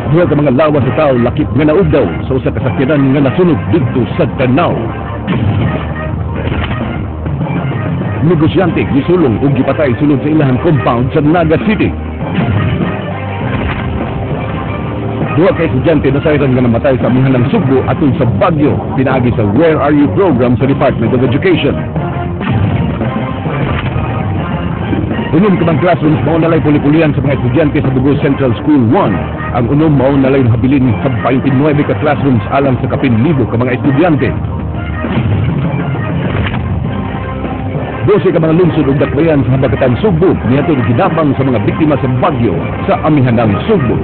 Duha ka mga lawas sa tao lakip nga naugdaw sa usa ka sakyanan nga nasunog didto sa Danao. Negosyante gisulong ug gipatay sulod sa ilahang compound sa Naga City. Duha ka estudyante na sayran nga namatay sa amihanang Sugbo atol sa Baguio pinaagi sa Where Are You program sa Department of Education. Unom ka bang classrooms mao nalay puli-pulian sa mga estudyante sa Dugo Central School 1. Ang unom mao nalay habilin sa 29 ka classrooms alang sa 10,000 ka mga estudyante. 12 ka mga lungsod ug dakbayan sa habagatan Sugbo niadtong ginabang sa mga biktima sa Baguio sa amihanang Sugbo.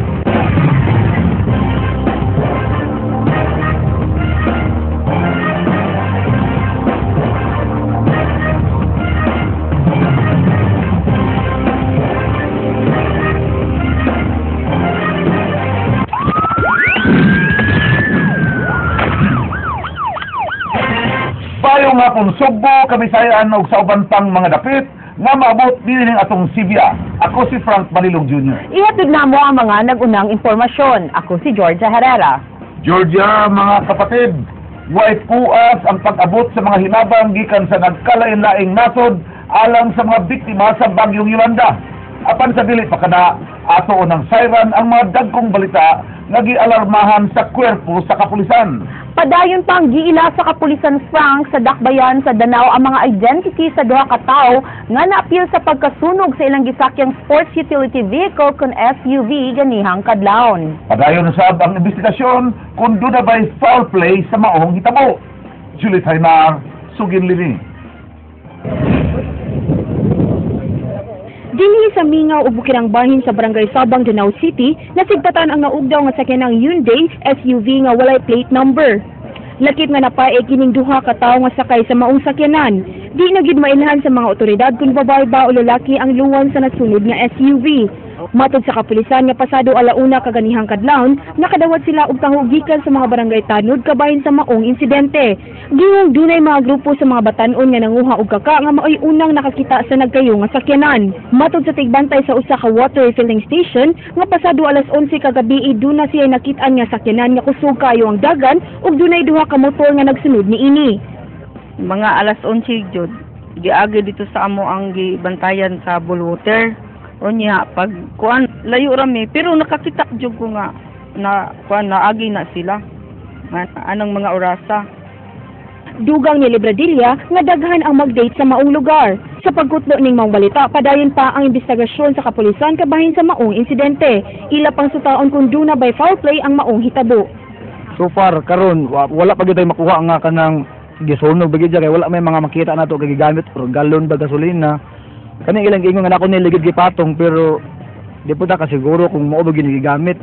Bayong hapon Sugbo, Kabisayan ug sa uban pang mga dapit nga maabot dinhi ning atong Sibya. Ako si Frank Manilog Jr. Ihatid na mo ang mga nagunang impormasyon. Ako si Georgia Herrera. Georgia, mga kapatid, way puas ang pag-abot sa mga hinabang gikan sa nagkalain-laing nasod alang sa mga biktima sa Bagyong Yolanda. Apan sa dili pa kada ato ng siren ang mga dagkong balita nga gialarmahan sa kwerpo sa kapulisan. Padayon pang giila sa kapulisan Frank sa dakbayan sa Danao ang mga identity sa duha ka tawo nga naapil sa pagkasunog sa ilang gisakyang sports utility vehicle kon SUV ganihang kadlawon. Padayon sab ang investigasyon kung doon na ba'y foul play sa maong hitabo. Julie Tainar, Sugin Lini. Dinhi sa Mingaw ug Bukirang Bahin sa Barangay Sabang, Danao City, nasigtatan ang naugdaw nga sakyanang Hyundai SUV nga walay plate number. Lakip nga napae kining duha ka tawo nga sakay sa maong sakyanan. Di na gid mailhan sa mga otoridad kung babae ba o lalaki ang luwan sa nasunod nga SUV. Matod sa kapulisan nga pasado alauna kaganihang kadlawon, nakadawat sila og taho gikan sa mga barangay tanod kabahin sa maong insidente. Gingong dunay mga grupo sa mga batan-on nga nanguha og kaka nga maoy unang nakakita sa nagkayo nga sakyanan. Matod sa tigbantay sa usa ka water refilling station nga pasado alas 11 kagabi duna siya nakit-an nga sakyanan nga kusog kayo ang dagan ug dunay duha ka motor nga nagsunod niini. Mga alas 11 jud giagi dito sa amo ang gibantayan sa Bulwater. Unya pag kuan layo rami pero nakakita jud ko nga na kuan naagi na sila. Anong mga orasa. Dugang ni Libradilla nga daghan ang mag-date sa maong lugar. Sa pagkutlo ning mga balita, padayon pa ang investigasyon sa kapulisan kabahin sa maong insidente. Ila pang sutaon kung duna by foul play ang maong hitabo. So far karon wala pa gyud tay makuha nga kanang gisunog bagid kay wala may mga makita nato kay gigamit or galon ba gasolina. Kani ilang ingon nga nako niligid gipatong pero di po ta kasiguro kung mao ba ginigamit.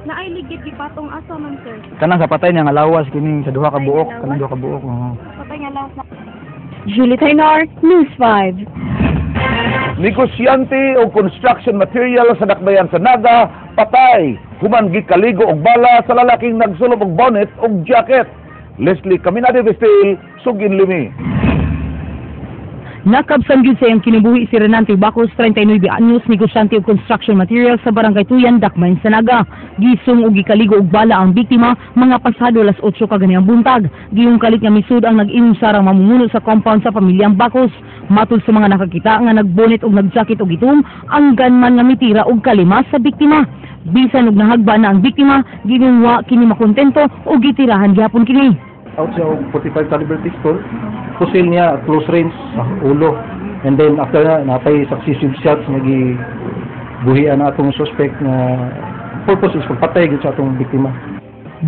Naay ligid gipatong asa man sir? Kanang sa patay nga lawas kini sa duha ka buok, kanang duha ka buok. Patay nga lawas. Julie Tainar, News 5. Negosyante o construction material sa dakbayan sa Naga patay. Human gikaligo og bala sa lalaking nagsulob og bonnet og jacket. Leslie Caminade Vestil, Sugin Limi. Nakabsan gyud sa iyang kinibuhi si Renante Bacos, 39 anyos, negosyante og construction materials sa Barangay Tuyan, Dakmayn sa Naga. Gisong og gikaligo og bala ang biktima mga pasado alas 8 kaganihang buntag. Giyong kalit nga misud ang nag-inom sarang mamumuno sa compound sa pamilyang Bacos. Matud sa mga nakakita nga nagbonet og nagjakit og itom, ang gunman nga mitira og kalima sa biktima. Bisan og nahagba na ang biktima, ginungwa kini makontento og gitirahan gyapon kini. Out siya og 45 caliber pistol. Pusil niya close range sa ulo. And then after na natay successive shots nga gibuhian atong suspect na purpose is pagpatay gid sa atong biktima.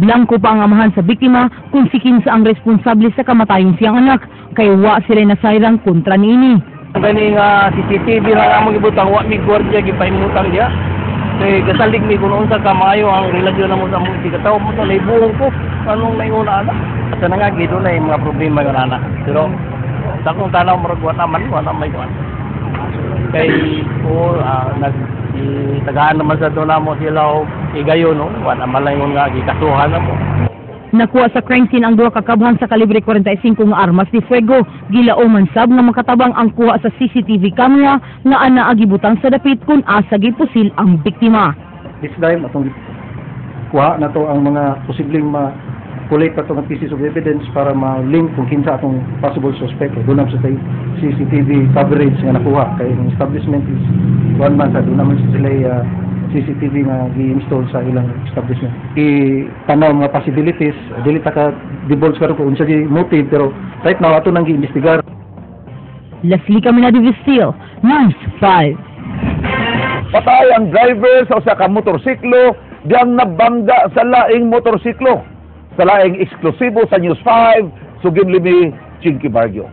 Blanco pa ang amahan sa biktima kung si Kinsa ang responsable sa kamatayon siyang anak, kay wa sila nasayrang kontra niini. Kani nga CCTV na among ibutang wa mi gwardiya gipahimutang diya. Kay kasalig mi kun unsa ka maayo ang relasyon namo sa among ikatawo mo to buong ko anong mainguna ana. Sa nga gid na mga problema nga ana. Pero sa kung tanaw murag wa naman wala may kuan. Kay ko tagaan naman sa doon mo sila o igayon no wala malayong nga gikasuhan na mo. Nakuha sa crime scene ang duha ka kabhang sa kalibre 45 nga armas de fuego. Gilaoman sab nga makatabang ang kuha sa CCTV camera nga ana agibutang sa dapit kun asa gipusil ang biktima. This time atong kuha na to ang mga posibleng collect pa ng pieces of evidence para ma-link kung kinsa atong possible suspect. Doon naman sa CCTV coverage nga nakuha. Kaya yung establishment is 1 month. Doon naman sila CCTV nga i-install sa ilang establishment. I-tanaw mga possibilities. Dili ta ka divulge karon kung unsa di motive, pero right now ato nang gi-investigar. Leslie Camina de Vistil, News 5. Patay ang driver sa usa ka motorsiklo diyang nabangga sa laing motorsiklo. Sa laing eksklusibo sa News 5, Sugin Limi, Chinky Barrio.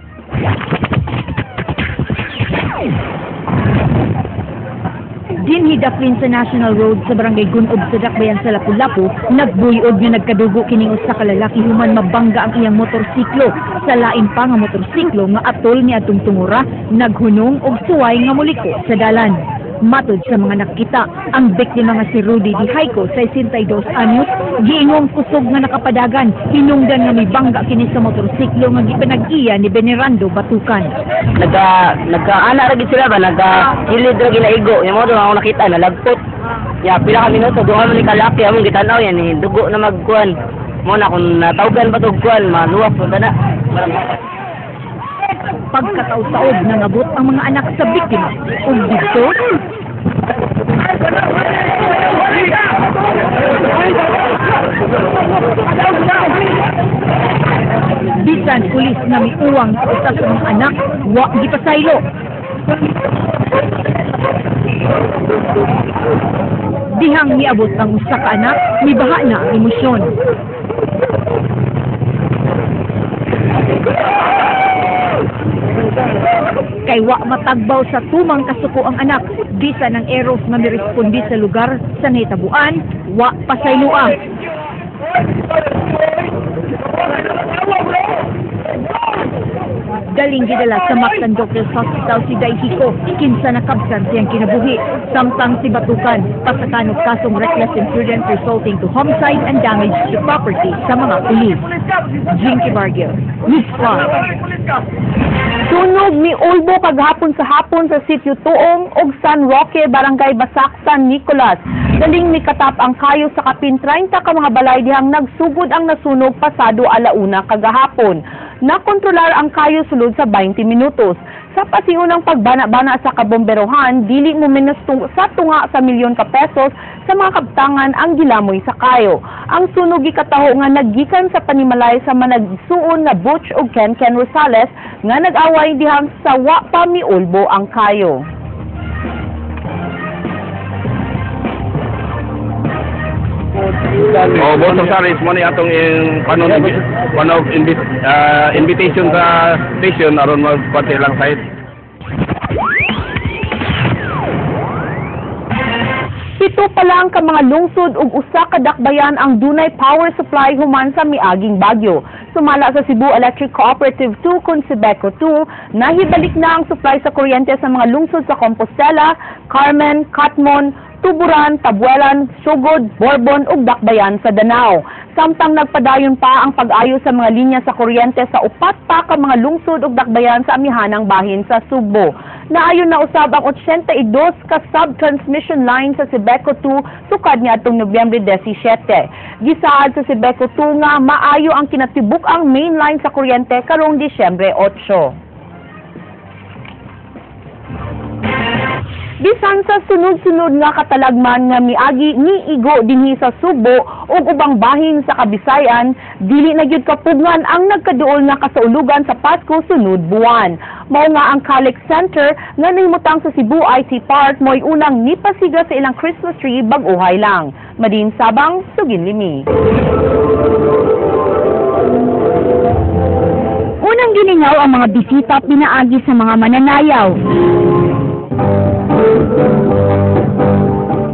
Dinhi daplin sa National Road sa Barangay Gunob sa Dakbayan sa Lapu-Lapu, nagbuyod nga nagkadugo kining usa ka lalaki human mabangga ang iyang motorsiklo. Sa lain pa nga motorsiklo nga atol ni atong tungura, naghunong og suway nga muliko sa dalan. Matod sa mga nakita, ang biktima nga si Rudy Di Hayco, 62 anyos, giingong kusog nga nakapadagan, hinungdan nga may bangga kini sa motorsiklo nga gipanag-iya ni Venerando Batukan. Nagkaana ra gid sila ba, hilid ra ginaigo. Yung mga doon ako nakita, nalagpot. Ya, pila ka minuto, doon kami ni kalaki, among gitanaw yan, dugo na magkuhan. Mo na kung natawgan pa to kuhan, maluwak po na. Pagkataod-taod nangabot ang mga anak sa biktima. Ug dito, bisan pulis na may uwang sa usa sa mga anak, wa gipasaylo. Dihang niabot ang usa ka anak, mibaha na ang emosyon. Kay wa matagbaw sa tumang kasuko ang anak, bisan ng eros nga mirespondi sa lugar sa nahitabuan, wa pasayloa. Daling gidala sa Mactan Doctors Hospital si Daihico, kinsa nakabsan siyang kinabuhi. Samtang si Batukan, pasakanod kasong reckless imprudence resulting to homicide and damage to property sa mga pulis. Jinky Bargil, News 5. Sunog ni Ulbo paghapon sa sitio Tuong ug San Roque, Barangay Basak, San Nicolas. Daling mikatap ang kayo sa kapin 30 ka mga balay dihang nagsugod ang nasunog pasado alauna kagahapon. Nakontrolar ang kayo sulod sa 20 minutos. Sa pasiunang pagbana-bana sa kabomberohan, dili mo sa tunga sa milyon ka pesos sa mga kabtangan ang gilamoy sa kayo. Ang sunog gikataho nga naggikan sa panimalay sa managsuon na Butch ug Ken Rosales nga nag-away dihang sa wa pa miulbo ang kayo. Both of Saris mo ni atong invitation sa station aron magpati lang site. Pito pa lang ka mga lungsod ug usa ka dakbayan ang dunay power supply human sa miaging bagyo. Sumala sa Cebu Electric Cooperative 2 kun Sebeco 2, nahibalik na ang supply sa kuryente sa mga lungsod sa Compostela, Carmen, Catmon, Tuburan, Tabuelan, Sugod, Borbon ug Dakbayan sa Danao. Samtang nagpadayon pa ang pag-ayo sa mga linya sa kuryente sa upat pa ka mga lungsod ug dakbayan sa amihanang bahin sa Sugbo. Naayon na usab ang 82 ka sub-transmission line sa Sebeco 2 sukad niadtong Nobyembre 17. Gisaad sa Sebeco 2 nga maayo ang kinatibuk-ang main line sa kuryente karong Disyembre 8. Bisan sa sunod-sunod nga katalagman nga miagi niigo dinhi sa Subo ug ubang bahin sa Kabisayan, dili na gyud kapugngan ang nagkaduol nga kasaulugan sa Pasko sunod buwan. Mao nga ang Calix Center nga nahimutang sa Cebu IT Park mo'y unang nipasiga sa ilang Christmas tree bag-uhay lang. Madin Sabang, Sugin Limi. Unang giningaw ang mga bisita pinaagi sa mga mananayaw.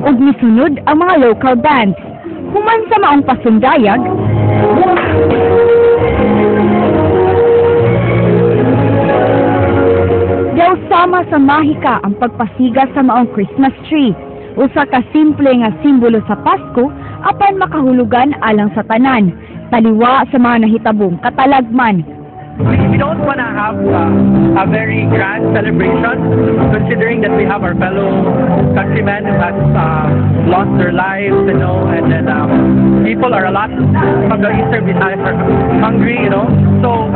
Ug misunod ang mga local bands. Human sa maong pasundayag, daw sama sa mahika ang pagpasiga sa maong Christmas tree. Usa ka simple nga simbolo sa Pasko apan makahulugan alang sa tanan, taliwa sa mga nahitabong katalagman. we don't want to have a very grand celebration, considering that we have our fellow countrymen who has lost their lives, you know, and then people are a lot from the Eastern Visayas are hungry, you know. So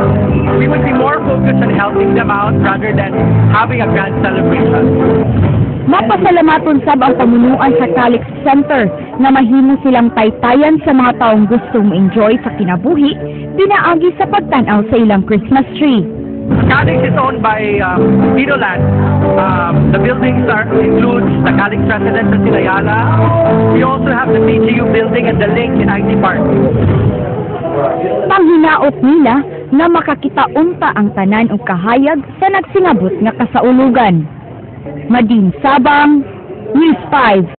we would be more focused on helping them out rather than having a grand celebration. Mapasalamaton sab ang pamunuan sa Calix Center na mahimo silang taytayan sa mga taong gustong enjoy sa kinabuhi, pinaagi sa pagtanaw sa ilang Christmas tree. Calix is owned by Pidoland. The buildings includes the Calix Residence in Sinayala. We also have the PGU building and the Link in IT Park. Panghinaot nila na makakitaunta ang tanan o kahayag sa nagsingabot nga kasaulugan. Madin Sabang, News 5.